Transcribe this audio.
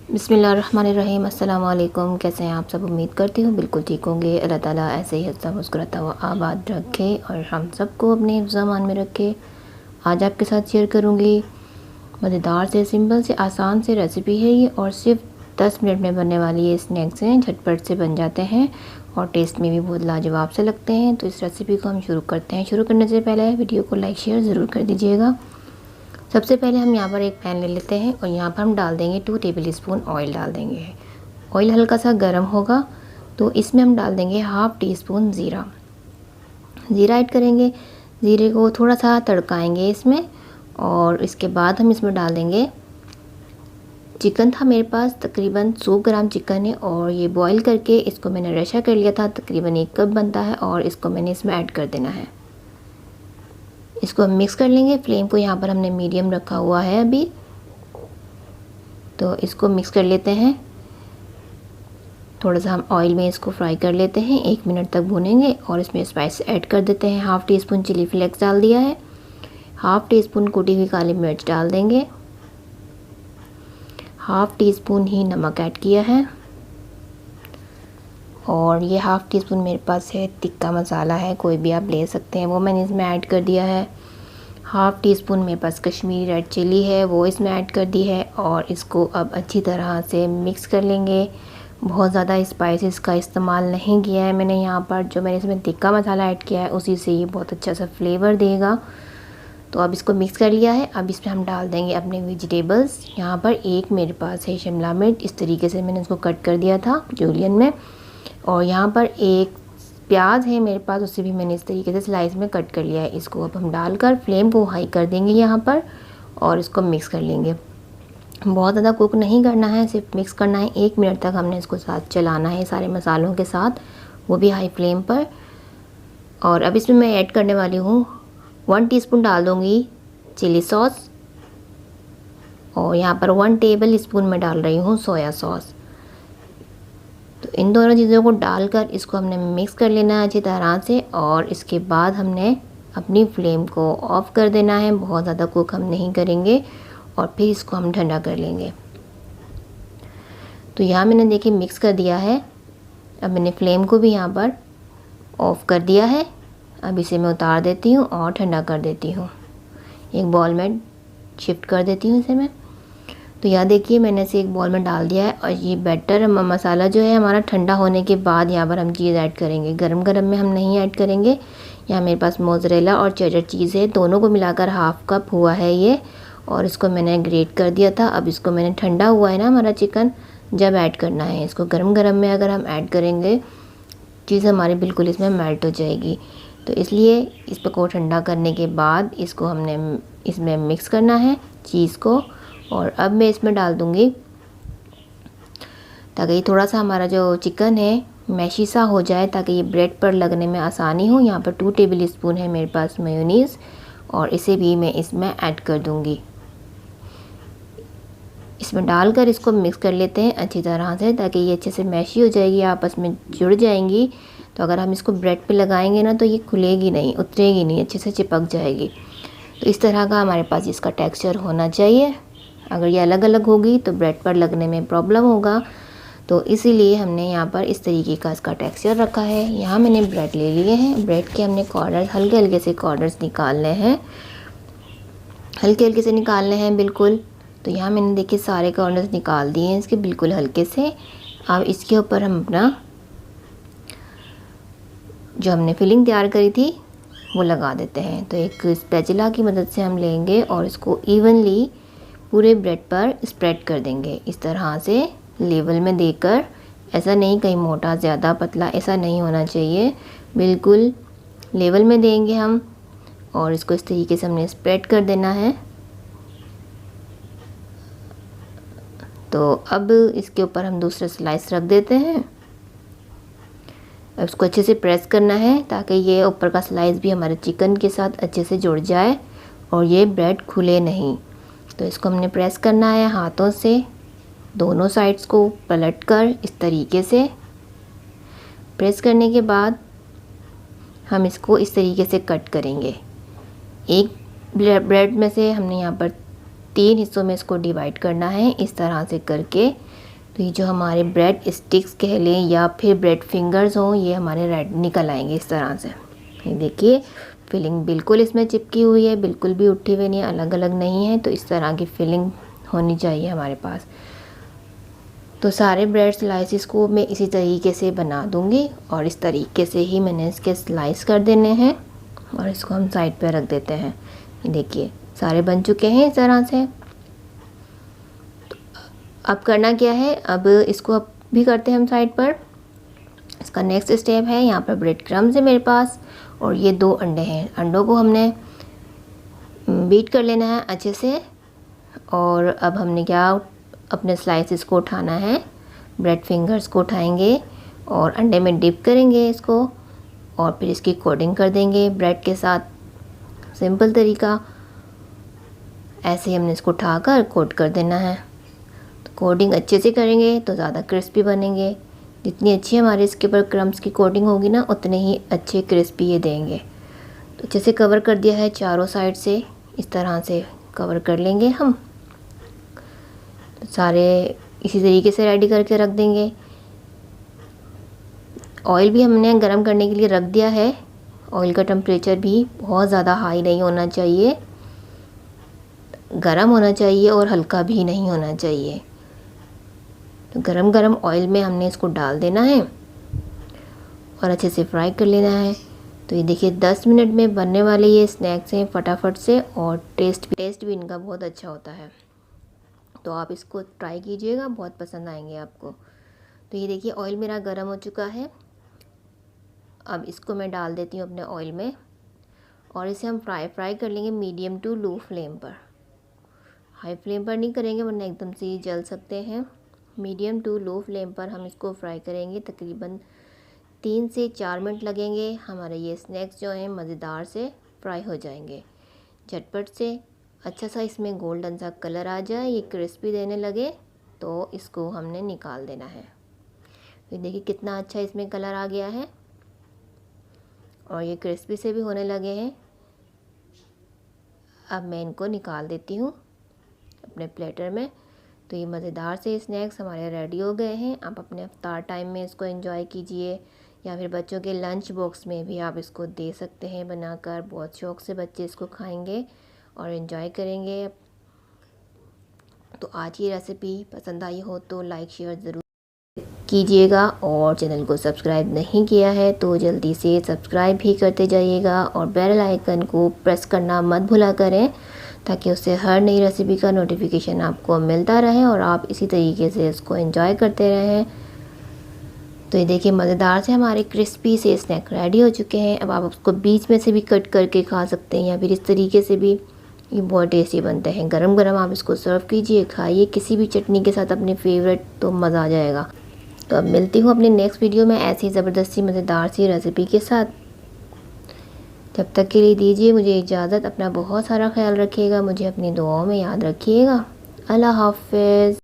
बिस्मिल्लाहिर्रहमानिर्रहीम। अस्सलाम वालेकुम। कैसे हैं आप सब? उम्मीद करती हूँ बिल्कुल ठीक होंगे। अल्लाह ताला ऐसे ही हंसता मुस्कुराता हुआ आबाद रखे और हम सबको अपने हिफ्ज़-ए-मान में रखे। आज आपके साथ शेयर करूँगी मज़ेदार से सिंपल से आसान से रेसिपी है ये, और सिर्फ 10 मिनट में बनने वाली ये स्नैक्स हैं। झटपट से बन जाते हैं और टेस्ट में भी बहुत लाजवाब से लगते हैं। तो इस रेसिपी को हम शुरू करते हैं। शुरू करने से पहले वीडियो को लाइक शेयर ज़रूर कर दीजिएगा। सबसे पहले हम यहाँ पर एक पैन ले लेते हैं और यहाँ पर हम डाल देंगे 2 टेबल स्पून ऑयल डाल देंगे। ऑयल हल्का सा गर्म होगा तो इसमें हम डाल देंगे हाफ़ टी स्पून ज़ीरा। ज़ीरा ऐड करेंगे, ज़ीरे को थोड़ा सा तड़काएंगे इसमें, और इसके बाद हम इसमें डाल देंगे चिकन। था मेरे पास तकरीबन 100 ग्राम चिकन है और ये बॉईल करके इसको मैंने रेशा कर लिया था। तकरीबन 1 कप बनता है और इसको मैंने इसमें ऐड कर देना है। इसको हम मिक्स कर लेंगे। फ्लेम को यहाँ पर हमने मीडियम रखा हुआ है अभी। तो इसको मिक्स कर लेते हैं। थोड़ा सा हम ऑयल में इसको फ्राई कर लेते हैं, 1 मिनट तक भूनेंगे और इसमें स्पाइस ऐड कर देते हैं। Half teaspoon chili flakes डाल दिया है, हाफ़ टी स्पून कुटी हुई काली मिर्च डाल देंगे, हाफ़ टी स्पून ही नमक ऐड किया है, और ये हाफ़ टी स्पून मेरे पास है टिक्का मसाला है, कोई भी आप ले सकते हैं, वो मैंने इसमें ऐड कर दिया है। हाफ़ टी स्पून मेरे पास कश्मीरी रेड चिली है, वो इसमें ऐड कर दी है। और इसको अब अच्छी तरह से मिक्स कर लेंगे। बहुत ज़्यादा स्पाइसेस का इस्तेमाल नहीं किया है मैंने यहाँ पर। जो मैंने इसमें टिक्का मसाला ऐड किया है उसी से ये बहुत अच्छा सा फ्लेवर देगा। तो अब इसको मिक्स कर लिया है। अब इसमें हम डाल देंगे अपने वेजिटेबल्स। यहाँ पर एक मेरे पास है शिमला मिर्च, इस तरीके से मैंने इसको कट कर दिया था जूलियन में। और यहाँ पर एक प्याज है मेरे पास, उसे भी मैंने इस तरीके से स्लाइस में कट कर लिया है। इसको अब हम डालकर फ्लेम को हाई कर देंगे यहाँ पर और इसको मिक्स कर लेंगे। बहुत ज़्यादा कुक नहीं करना है, सिर्फ मिक्स करना है। 1 मिनट तक हमने इसको साथ चलाना है सारे मसालों के साथ, वो भी हाई फ्लेम पर। और अब इसमें मैं ऐड करने वाली हूँ 1 टीस्पून डाल दूँगी चिली सॉस, और यहाँ पर 1 टेबल स्पून में डाल रही हूँ सोया सॉस। तो इन दोनों चीज़ों को डालकर इसको हमने मिक्स कर लेना है अच्छी तरह से, और इसके बाद हमने अपनी फ्लेम को ऑफ़ कर देना है। बहुत ज़्यादा कुक हम नहीं करेंगे और फिर इसको हम ठंडा कर लेंगे। तो यहाँ मैंने देखिए मिक्स कर दिया है। अब मैंने फ्लेम को भी यहाँ पर ऑफ़ कर दिया है। अब इसे मैं उतार देती हूँ और ठंडा कर देती हूँ। एक बॉल में शिफ्ट कर देती हूँ इसे मैं। तो यहाँ देखिए मैंने इसे एक बॉल में डाल दिया है, और ये बैटर मसाला जो है हमारा ठंडा होने के बाद यहाँ पर हम चीज़ ऐड करेंगे। गरम गरम में हम नहीं ऐड करेंगे। यहाँ मेरे पास मोज़रेला और चेडर चीज़ है, दोनों को मिलाकर हाफ़ कप हुआ है ये, और इसको मैंने ग्रेट कर दिया था। अब इसको मैंने ठंडा हुआ है ना हमारा चिकन, जब ऐड करना है इसको। गरम गरम में अगर हम ऐड करेंगे चीज़ हमारी बिल्कुल इसमें मेल्ट हो जाएगी। तो इसलिए इसको ठंडा करने के बाद इसको हमने इसमें मिक्स करना है चीज़ को। और अब मैं इसमें डाल दूँगी, ताकि थोड़ा सा हमारा जो चिकन है मैशी सा हो जाए, ताकि ये ब्रेड पर लगने में आसानी हो। यहाँ पर 2 टेबल स्पून है मेरे पास मेयोनीज़, और इसे भी मैं इसमें ऐड कर दूँगी। इसमें डालकर इसको मिक्स कर लेते हैं अच्छी तरह से, ताकि ये अच्छे से मैशी हो जाएगी, आपस में जुड़ जाएंगी। तो अगर हम इसको ब्रेड पे लगाएंगे ना तो ये खुलेगी नहीं, उतरेगी नहीं, अच्छे से चिपक जाएगी। तो इस तरह का हमारे पास इसका टेक्सचर होना चाहिए। अगर ये अलग अलग होगी तो ब्रेड पर लगने में प्रॉब्लम होगा। तो इसीलिए हमने यहाँ पर इस तरीके का इसका टेक्सचर रखा है। यहाँ मैंने ब्रेड ले लिए हैं। ब्रेड के हमने कॉर्नर हल्के हल्के से कॉर्नर्स निकालने हैं, हल्के हल्के से निकालने हैं बिल्कुल। तो यहाँ मैंने देखिए सारे कॉर्नर्स निकाल दिए हैं इसके बिल्कुल हल्के से। अब इसके ऊपर हम अपना जो हमने फिलिंग तैयार करी थी वो लगा देते हैं। तो एक स्पैचुला की मदद से हम लेंगे और इसको इवनली पूरे ब्रेड पर स्प्रेड कर देंगे, इस तरह से लेवल में देकर। ऐसा नहीं कहीं मोटा ज़्यादा पतला, ऐसा नहीं होना चाहिए, बिल्कुल लेवल में देंगे हम। और इसको इस तरीके से हमने स्प्रेड कर देना है। तो अब इसके ऊपर हम दूसरा स्लाइस रख देते हैं। अब इसको अच्छे से प्रेस करना है, ताकि ये ऊपर का स्लाइस भी हमारे चिकन के साथ अच्छे से जुड़ जाए और ये ब्रेड खुले नहीं। तो इसको हमने प्रेस करना है हाथों से, दोनों साइड्स को पलटकर इस तरीके से। प्रेस करने के बाद हम इसको इस तरीके से कट करेंगे। एक ब्रेड में से हमने यहाँ पर 3 हिस्सों में इसको डिवाइड करना है, इस तरह से करके तो ये जो हमारे ब्रेड स्टिक्स कह लें या फिर ब्रेड फिंगर्स हों, ये हमारे रेड निकल आएंगे इस तरह से। ये देखिए फिलिंग बिल्कुल इसमें चिपकी हुई है, बिल्कुल भी उठी हुई नहीं है, अलग अलग नहीं है। तो इस तरह की फिलिंग होनी चाहिए हमारे पास। तो सारे ब्रेड स्लाइसिस को मैं इसी तरीके से बना दूंगी और इस तरीके से ही मैंने इसके स्लाइस कर देने हैं और इसको हम साइड पे रख देते हैं। ये देखिए सारे बन चुके हैं इस तरह से। तो अब करना क्या है, अब इसको अब भी करते हैं हम साइड पर। इसका नेक्स्ट स्टेप है, यहाँ पर ब्रेड क्रम्स है मेरे पास और ये 2 अंडे हैं। अंडों को हमने बीट कर लेना है अच्छे से। और अब हमने क्या, अपने स्लाइसिस को उठाना है, ब्रेड फिंगर्स को उठाएंगे और अंडे में डिप करेंगे इसको और फिर इसकी कोटिंग कर देंगे ब्रेड के साथ। सिंपल तरीका, ऐसे ही हमने इसको उठाकर कोट कर देना है। तो कोटिंग अच्छे से करेंगे तो ज़्यादा क्रिस्पी बनेंगे। जितनी अच्छी हमारे इसके ऊपर क्रम्स की कोटिंग होगी ना, उतने ही अच्छे क्रिस्पी ये देंगे। तो अच्छे से कवर कर दिया है चारों साइड से, इस तरह से कवर कर लेंगे हम। तो सारे इसी तरीके से रेडी करके रख देंगे। ऑयल भी हमने गरम करने के लिए रख दिया है। ऑयल का टेम्परेचर भी बहुत ज़्यादा हाई नहीं होना चाहिए, गरम होना चाहिए और हल्का भी नहीं होना चाहिए। तो गरम गरम ऑयल में हमने इसको डाल देना है और अच्छे से फ्राई कर लेना है। तो ये देखिए 10 मिनट में बनने वाले ये स्नैक्स हैं फटाफट से, और टेस्ट भी इनका बहुत अच्छा होता है। तो आप इसको ट्राई कीजिएगा, बहुत पसंद आएंगे आपको। तो ये देखिए ऑयल मेरा गर्म हो चुका है। अब इसको मैं डाल देती हूँ अपने ऑयल में और इसे हम फ्राई कर लेंगे मीडियम टू लो फ्लेम पर। हाई फ्लेम पर नहीं करेंगे वरना एकदम से ही जल सकते हैं। मीडियम टू लो फ्लेम पर हम इसको फ्राई करेंगे। तकरीबन 3 से 4 मिनट लगेंगे। हमारे ये स्नैक्स जो हैं मज़ेदार से फ्राई हो जाएंगे झटपट से। अच्छा सा इसमें गोल्डन सा कलर आ जाए, ये क्रिस्पी देने लगे तो इसको हमने निकाल देना है। तो देखिए कितना अच्छा इसमें कलर आ गया है और ये क्रिस्पी से भी होने लगे हैं। अब मैं इनको निकाल देती हूँ अपने प्लेटर में। तो ये मज़ेदार से स्नैक्स हमारे रेडी हो गए हैं। आप अपने इफ्तार टाइम में इसको एंजॉय कीजिए या फिर बच्चों के लंच बॉक्स में भी आप इसको दे सकते हैं बनाकर। बहुत शौक़ से बच्चे इसको खाएंगे और एंजॉय करेंगे। तो आज की रेसिपी पसंद आई हो तो लाइक शेयर ज़रूर कीजिएगा और चैनल को सब्सक्राइब नहीं किया है तो जल्दी से सब्सक्राइब भी करते जाइएगा और बेल आइकन को प्रेस करना मत भूला करें, ताकि उससे हर नई रेसिपी का नोटिफिकेशन आपको मिलता रहे और आप इसी तरीके से इसको एंजॉय करते रहें। तो ये देखिए मज़ेदार से हमारे क्रिस्पी से स्नैक रेडी हो चुके हैं। अब आप उसको बीच में से भी कट करके खा सकते हैं या फिर इस तरीके से भी, ये बहुत टेस्टी बनते हैं। गरम गरम आप इसको सर्व कीजिए, खाइए किसी भी चटनी के साथ अपने फेवरेट, तो मज़ा आ जाएगा। तो अब मिलती हूँ अपने नेक्स्ट वीडियो में ऐसी ज़बरदस्ती मज़ेदार सी रेसिपी के साथ। जब तक के लिए दीजिए मुझे इजाज़त। अपना बहुत सारा ख्याल रखिएगा, मुझे अपनी दुआओं में याद रखिएगा। अल्लाह हाफ़िज़।